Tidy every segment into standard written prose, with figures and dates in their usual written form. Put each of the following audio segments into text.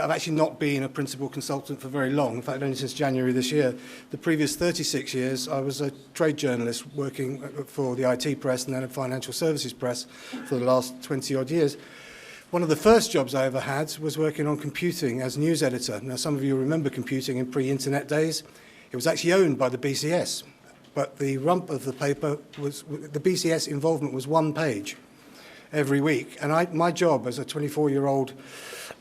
I've actually not been a principal consultant for very long, in fact only since January this year. The previous 36 years I was a trade journalist working for the IT press and then a financial services press for the last 20 odd years. One of the first jobs I ever had was working on computing as news editor. Now some of you remember computing in pre-internet days. It was actually owned by the BCS, but the rump of the paper was, the BCS involvement was one page every week. And my job as a 24-year-old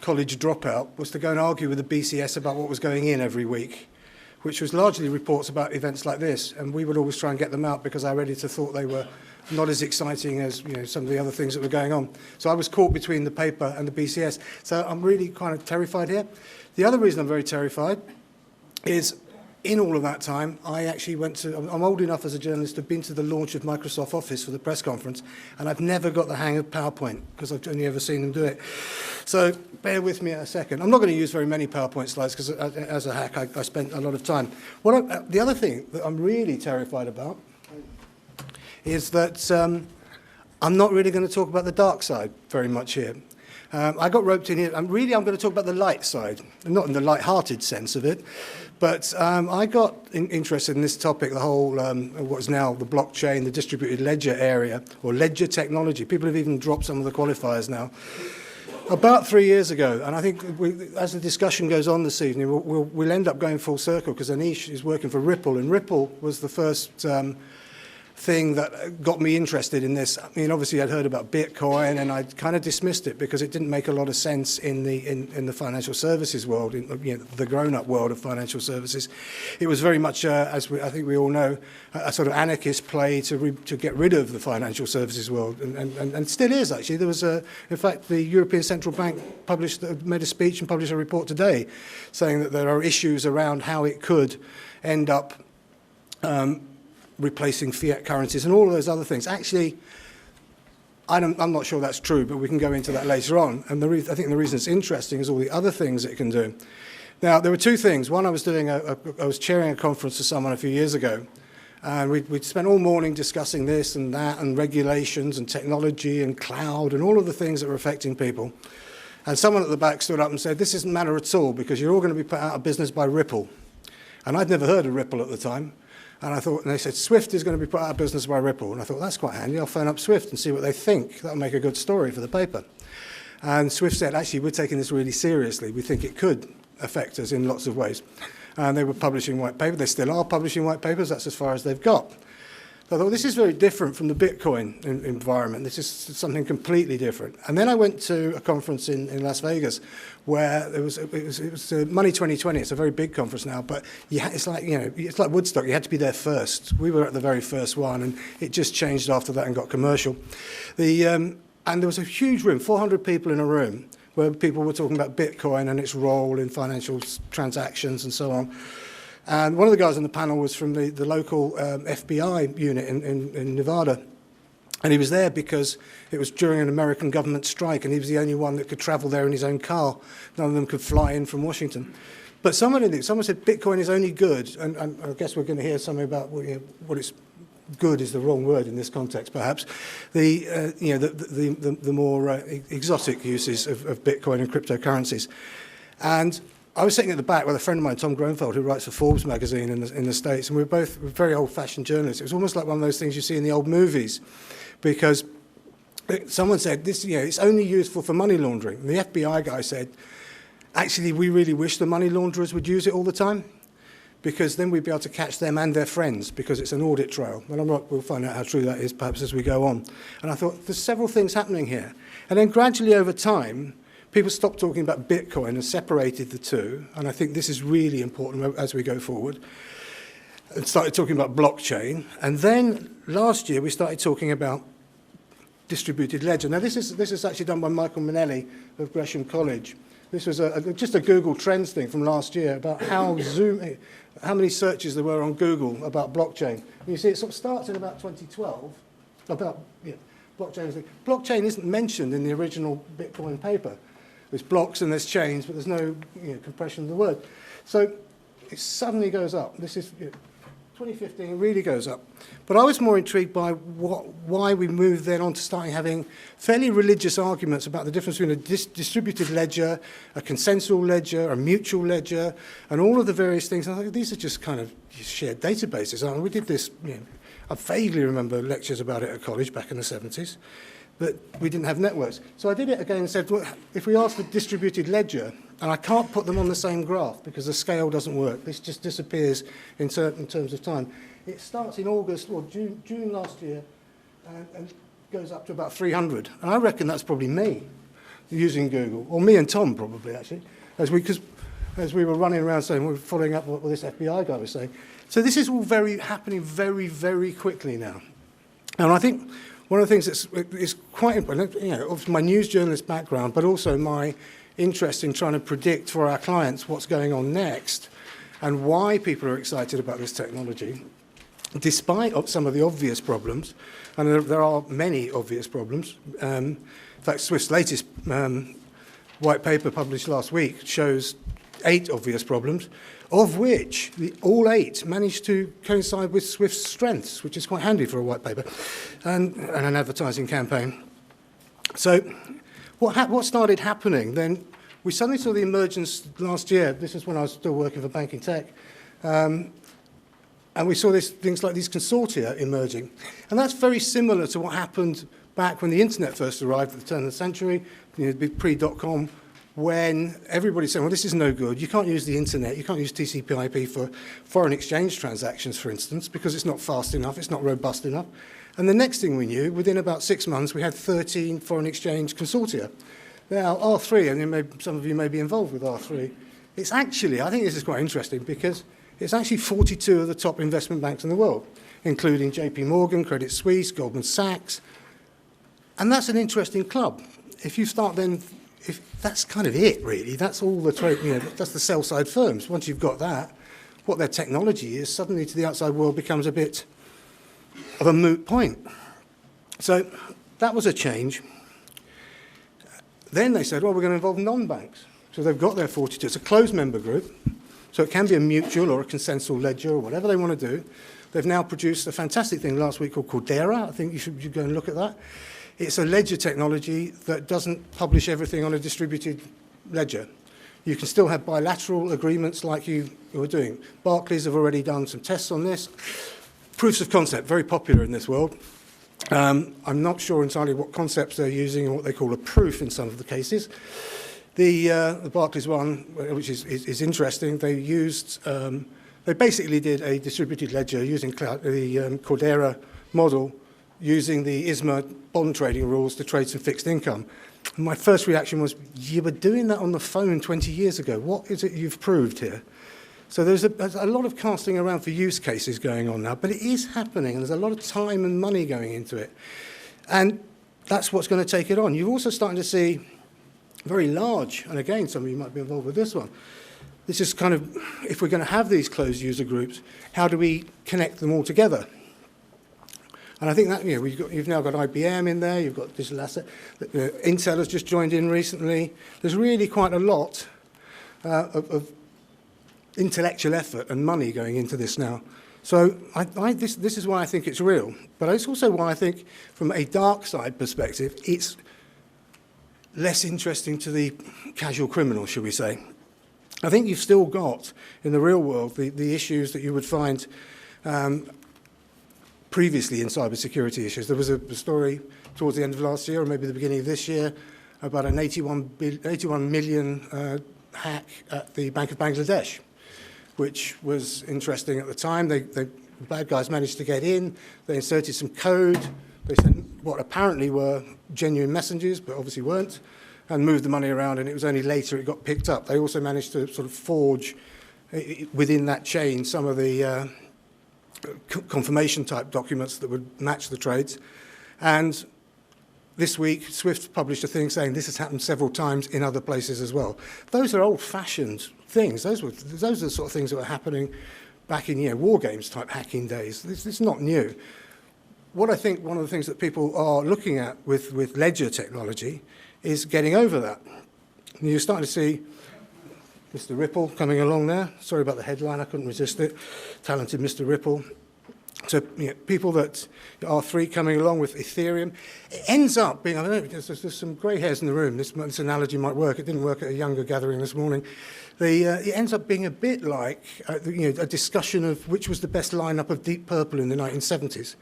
college dropout was to go and argue with the BCS about what was going in every week, which was largely reports about events like this. And we would always try and get them out because our editor thought they were not as exciting as some of the other things that were going on. So I was caught between the paper and the BCS. So I'm really kind of terrified here. The other reason I'm very terrified is in all of that time, I actually I'm old enough as a journalist to have been to the launch of Microsoft Office for the press conference, and I've never got the hang of PowerPoint because I've only ever seen them do it. So bear with me a second. I'm not going to use very many PowerPoint slides because as a hack, I spent a lot of time. The other thing that I'm really terrified about is that I'm not really going to talk about the dark side very much here. I got roped in here, and really I'm going to talk about the light side, not in the light-hearted sense of it, but I got interested in this topic, the whole, what's now the blockchain, the distributed ledger area, or ledger technology. People have even dropped some of the qualifiers now. About 3 years ago, and I think as the discussion goes on this evening, we'll end up going full circle, because Anish is working for Ripple, and Ripple was the first thing that got me interested in this. I mean, obviously I'd heard about Bitcoin and I'd kind of dismissed it because it didn't make a lot of sense in the financial services world, in the grown-up world of financial services. It was very much, I think we all know, a sort of anarchist play to get rid of the financial services world, and still is actually. There was in fact, the European Central Bank made a speech and published a report today saying that there are issues around how it could end up replacing fiat currencies and all of those other things. Actually, I'm not sure that's true, but we can go into that later on. And I think the reason it's interesting is all the other things it can do. Now, there were two things. One, I was chairing a conference for someone a few years ago, and we'd spent all morning discussing this and that and regulations and technology and cloud and all of the things that were affecting people. And someone at the back stood up and said, "This doesn't matter at all because you're all going to be put out of business by Ripple." And I'd never heard of Ripple at the time. And they said, Swift is going to be put out of business by Ripple. And I thought, that's quite handy. I'll phone up Swift and see what they think. That'll make a good story for the paper. And Swift said, actually, we're taking this really seriously. We think it could affect us in lots of ways. And they were publishing white papers. They still are publishing white papers. That's as far as they've got. So I thought, this is very different from the Bitcoin environment. This is something completely different. And then I went to a conference in Las Vegas where it was Money 2020. It's a very big conference now, but it's like Woodstock. You had to be there first. We were at the very first one, and it just changed after that and got commercial. And there was a huge room, 400 people in a room, where people were talking about Bitcoin and its role in financial transactions and so on. And one of the guys on the panel was from the local FBI unit in Nevada. And he was there because it was during an American government strike, and he was the only one that could travel there in his own car. None of them could fly in from Washington. But someone said Bitcoin is only good, and I guess we're going to hear something about what it's good is the wrong word in this context, perhaps. The more exotic uses of Bitcoin and cryptocurrencies. And I was sitting at the back with a friend of mine, Tom Gronfeld, who writes for Forbes magazine in the States, and we were both very old-fashioned journalists. It was almost like one of those things you see in the old movies, because someone said, it's only useful for money laundering. And the FBI guy said, actually, we really wish the money launderers would use it all the time, because then we'd be able to catch them and their friends, because it's an audit trail. And we'll find out how true that is, perhaps, as we go on. And I thought, there's several things happening here. And then gradually over time, people stopped talking about Bitcoin and separated the two, and I think this is really important as we go forward, and started talking about blockchain. And then last year we started talking about distributed ledger. Now this is actually done by Michael Manelli of Gresham College. This was just a Google Trends thing from last year about how many searches there were on Google about blockchain. And you see it sort of starts in about 2012, blockchain. Blockchain isn't mentioned in the original Bitcoin paper. There's blocks and there's chains, but there's no compression of the word. So it suddenly goes up. This is 2015 really goes up. But I was more intrigued by why we moved then on to starting having fairly religious arguments about the difference between a distributed ledger, a consensual ledger, a mutual ledger, and all of the various things. And I think these are just kind of shared databases. And we did this, I vaguely remember lectures about it at college back in the 70s, but we didn't have networks. So I did it again and said, well, if we ask for distributed ledger, and I can't put them on the same graph because the scale doesn't work. This just disappears in certain terms of time. It starts in August or June last year and goes up to about 300. And I reckon that's probably me using Google, or me and Tom probably actually, as we were running around saying, we're following up what this FBI guy was saying. So this is all happening very, very quickly now. And I think one of the things is quite important, of my news journalist background, but also my interest in trying to predict for our clients what's going on next and why people are excited about this technology, despite some of the obvious problems, and there are many obvious problems. In fact, Swift's latest white paper published last week shows 8 obvious problems, of which all 8 managed to coincide with Swift's strengths, which is quite handy for a white paper and an advertising campaign. So what started happening then, we suddenly saw the emergence last year. This is when I was still working for banking tech. And we saw things like these consortia emerging. And that's very similar to what happened back when the internet first arrived at the turn of the century, pre-dot-com, when everybody's saying, well, this is no good. You can't use the internet. You can't use TCP/IP for foreign exchange transactions, for instance, because it's not fast enough. It's not robust enough. And the next thing we knew, within about 6 months, we had 13 foreign exchange consortia. Now, R3, and some of you may be involved with R3, it's actually, I think this is quite interesting, because it's actually 42 of the top investment banks in the world, including JP Morgan, Credit Suisse, Goldman Sachs. And that's an interesting club. If you start then, if that's kind of it, really. That's all the trade, that's the sell-side firms. Once you've got that, what their technology is, suddenly to the outside world becomes a bit of a moot point. So that was a change. Then they said, well, we're going to involve non-banks. So they've got their 42. It's a closed member group. So it can be a mutual or a consensual ledger or whatever they want to do. They've now produced a fantastic thing last week called Cordera. I think you should go and look at that. It's a ledger technology that doesn't publish everything on a distributed ledger. You can still have bilateral agreements like you were doing. Barclays have already done some tests on this. Proofs of concept, very popular in this world. I'm not sure entirely what concepts they're using and what they call a proof in some of the cases. The Barclays one, which is interesting, they basically did a distributed ledger using the Cordera model, using the ISMA bond trading rules to trade some fixed income. And my first reaction was, you were doing that on the phone 20 years ago. What is it you've proved here? So there's a lot of casting around for use cases going on now, but it is happening, and there's a lot of time and money going into it. And that's what's going to take it on. You're also starting to see very large, and again, some of you might be involved with this one. This is kind of, if we're going to have these closed user groups, how do we connect them all together? And I think that, you've now got IBM in there, you've got digital asset. Intel has just joined in recently. There's really quite a lot of intellectual effort and money going into this now. So this is why I think it's real. But it's also why I think, from a Darkside perspective, it's less interesting to the casual criminal, shall we say. I think you've still got, in the real world, the issues that you would find previously in cybersecurity issues. There was a story towards the end of last year, or maybe the beginning of this year, about an 81 million hack at the Bank of Bangladesh, which was interesting at the time. The bad guys managed to get in. They inserted some code. They sent what apparently were genuine messages, but obviously weren't, and moved the money around, and it was only later it got picked up. They also managed to sort of forge within that chain some of the confirmation-type documents that would match the trades. And this week, Swift published a thing saying this has happened several times in other places as well. Those are old-fashioned things. Those are the sort of things that were happening back in war games type hacking days. This is not new. What I think one of the things that people are looking at with ledger technology is getting over that. And you're starting to see Mr. Ripple coming along there. Sorry about the headline, I couldn't resist it. Talented Mr. Ripple. So people that R3 coming along with Ethereum. It ends up being, I don't know, there's some grey hairs in the room. This analogy might work. It didn't work at a younger gathering this morning. It ends up being a bit like a discussion of which was the best lineup of Deep Purple in the 1970s.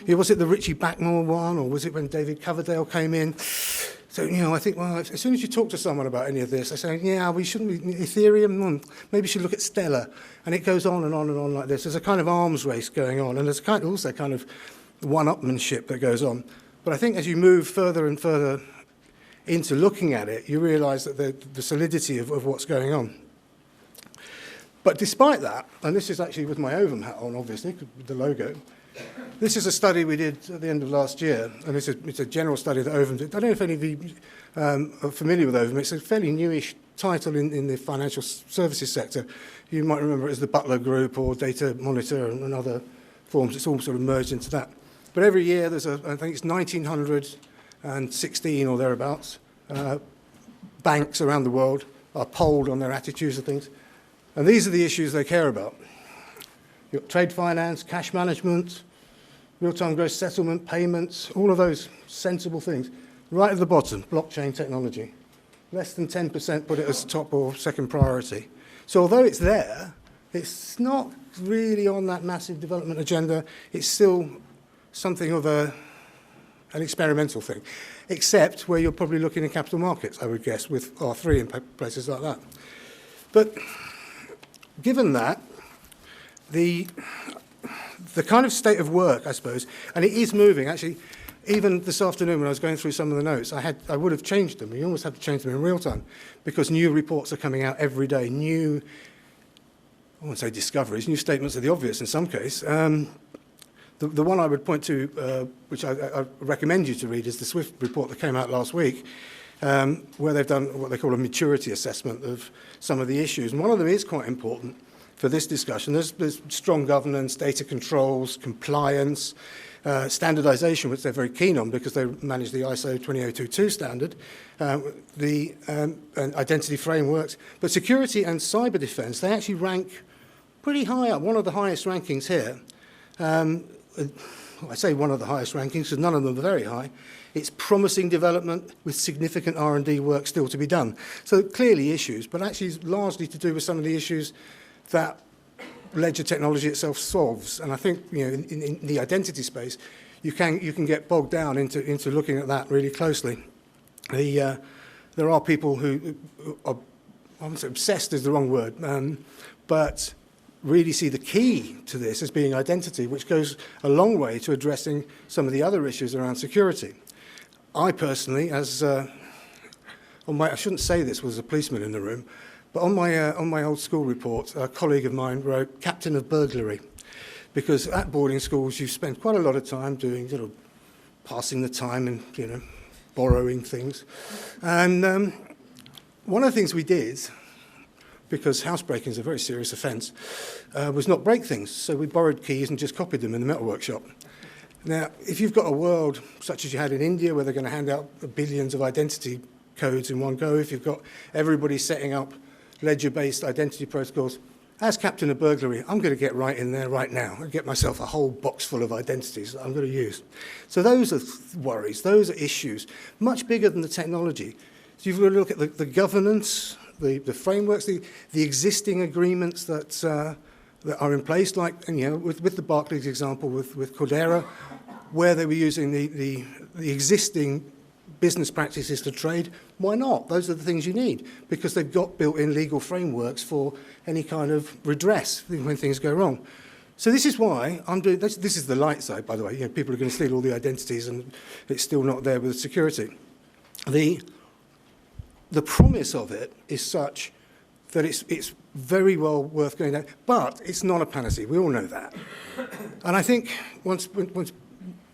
Was it the Richie Blackmore one, or was it when David Coverdale came in? So, I think, well, as soon as you talk to someone about any of this, they say, yeah, we shouldn't be, Ethereum, maybe we should look at Stellar. And it goes on and on and on like this. There's a kind of arms race going on, and there's also kind of one-upmanship that goes on. But I think as you move further and further into looking at it, you realise that the solidity of what's going on. But despite that, and this is actually with my Ovum hat on, obviously, with the logo, this is a study we did at the end of last year, and it's a general study that Ovum did. I don't know if any of you are familiar with Ovum. It's a fairly newish title in the financial services sector. You might remember it as the Butler Group or Data Monitor and other forms. It's all sort of merged into that. But every year there's, I think it's 1,916 or thereabouts, banks around the world are polled on their attitudes to things. And these are the issues they care about. You've got trade finance, cash management, real-time gross settlement, payments, all of those sensible things. Right at the bottom, blockchain technology. Less than 10% put it as top or second priority. So although it's there, it's not really on that massive development agenda. It's still something of an experimental thing, except where you're probably looking at capital markets, I would guess, with R3 and places like that. But given that, the kind of state of work, I suppose, and it is moving. Actually, even this afternoon when I was going through some of the notes, I would have changed them. You almost have to change them in real time because new reports are coming out every day, new, I won't say discoveries, new statements of the obvious in some case. The one I would point to, which I recommend you to read, is the SWIFT report that came out last week, where they've done what they call a maturity assessment of some of the issues. And one of them is quite important for this discussion. There's strong governance, data controls, compliance, standardization, which they're very keen on because they manage the ISO 20022 standard, and identity frameworks. But security and cyber defense, they actually rank pretty high up, one of the highest rankings here. I say one of the highest rankings because none of them are very high. It's promising development with significant R&D work still to be done. So clearly issues, but actually it's largely to do with some of the issues that ledger technology itself solves. And I think in the identity space, you can get bogged down into looking at that really closely. There are people who are, I wouldn't say obsessed is the wrong word, but really see the key to this as being identity, which goes a long way to addressing some of the other issues around security. I personally, I shouldn't say this was a policeman in the room, but on my old school report, a colleague of mine wrote Captain of Burglary, because at boarding schools you spend quite a lot of time doing, passing the time and, borrowing things. And one of the things we did, because housebreaking is a very serious offence, was not break things. So we borrowed keys and just copied them in the metal workshop. Now, if you've got a world such as you had in India, where they're going to hand out billions of identity codes in one go, if you've got everybody setting up ledger-based identity protocols, as Captain of Burglary, I'm going to get right in there right now and get myself a whole box full of identities that I'm going to use. So those are worries, those are issues, much bigger than the technology. So you've got to look at the governance, the frameworks, the existing agreements that are in place, like with the Barclays example, with Cordera, where they were using the existing business practices to trade. Why not? Those are the things you need, because they've got built-in legal frameworks for any kind of redress when things go wrong. So this is why I'm doing this. This is the light side, by the way. People are going to steal all the identities, and it's still not there with security. The promise of it is such that it's very well worth going down, but it's not a panacea. We all know that. And I think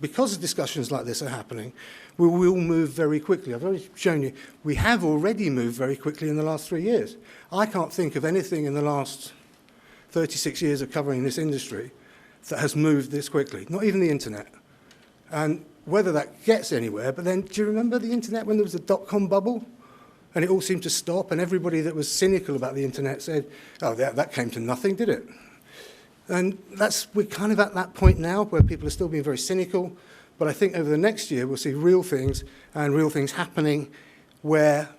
because discussions like this are happening, we will move very quickly. I've already shown you, we have already moved very quickly in the last 3 years. I can't think of anything in the last 36 years of covering this industry that has moved this quickly, not even the internet. And whether that gets anywhere, but then do you remember the internet when there was a dot-com bubble? and it all seemed to stop, and everybody that was cynical about the internet said, oh, that came to nothing, did it? And we're kind of at that point now where people are still being very cynical, but I think over the next year we'll see real things and real things happening where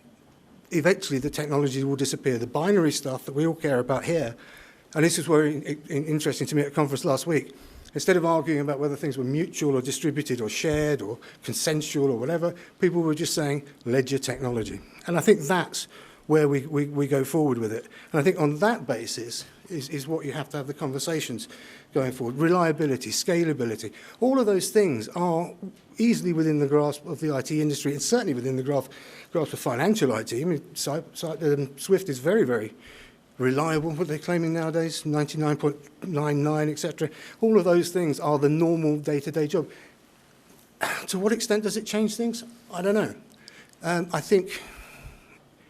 eventually the technology will disappear. The binary stuff that we all care about here, and this is very interesting to me at a conference last week, instead of arguing about whether things were mutual or distributed or shared or consensual or whatever, people were just saying ledger technology. And I think that's where we go forward with it. And I think on that basis is what you have to have the conversations going forward. Reliability, scalability, all of those things are easily within the grasp of the IT industry, and certainly within the grasp of financial IT. I mean, Swift is very, very reliable. What they're claiming nowadays, 99.99, etc. All of those things are the normal day-to-day job. To what extent does it change things? I don't know. I think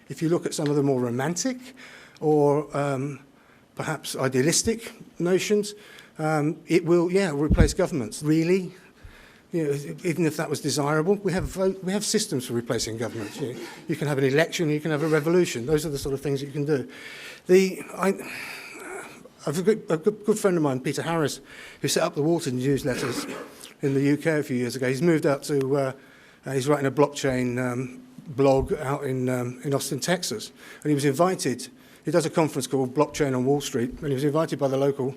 if you look at some of the more romantic or perhaps idealistic notions, it will, replace governments. Really? You know, even if that was desirable, we have systems for replacing governments. You can have an election, you can have a revolution. Those are the sort of things you can do. I've a good friend of mine, Peter Harris, who set up the Water newsletters in the UK a few years ago. He's moved out to, he's writing a blockchain blog out in Austin, Texas. And he was invited, he does a conference called Blockchain on Wall Street, and he was invited by the local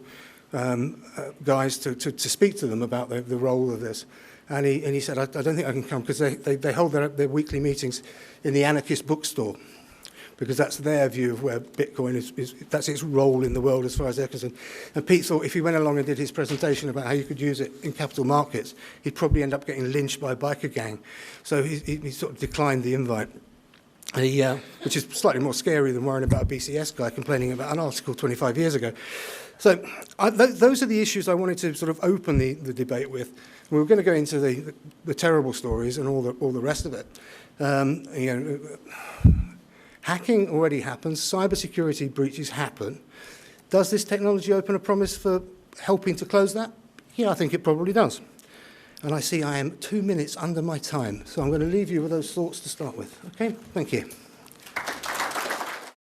guys to speak to them about the role of this. And he said, I don't think I can come, because they hold their weekly meetings in the anarchist bookstore, because that's their view of where Bitcoin is, that's its role in the world as far as they're concerned. And Pete thought if he went along and did his presentation about how you could use it in capital markets, he'd probably end up getting lynched by a biker gang. So he sort of declined the invite, which is slightly more scary than worrying about a BCS guy complaining about an article 25 years ago. So those are the issues I wanted to sort of open the debate with. We were going to go into the terrible stories and all the rest of it. Hacking already happens. Cybersecurity breaches happen. Does this technology open a promise for helping to close that? Yeah, I think it probably does. And I see I am 2 minutes under my time, so I'm going to leave you with those thoughts to start with. Okay, thank you.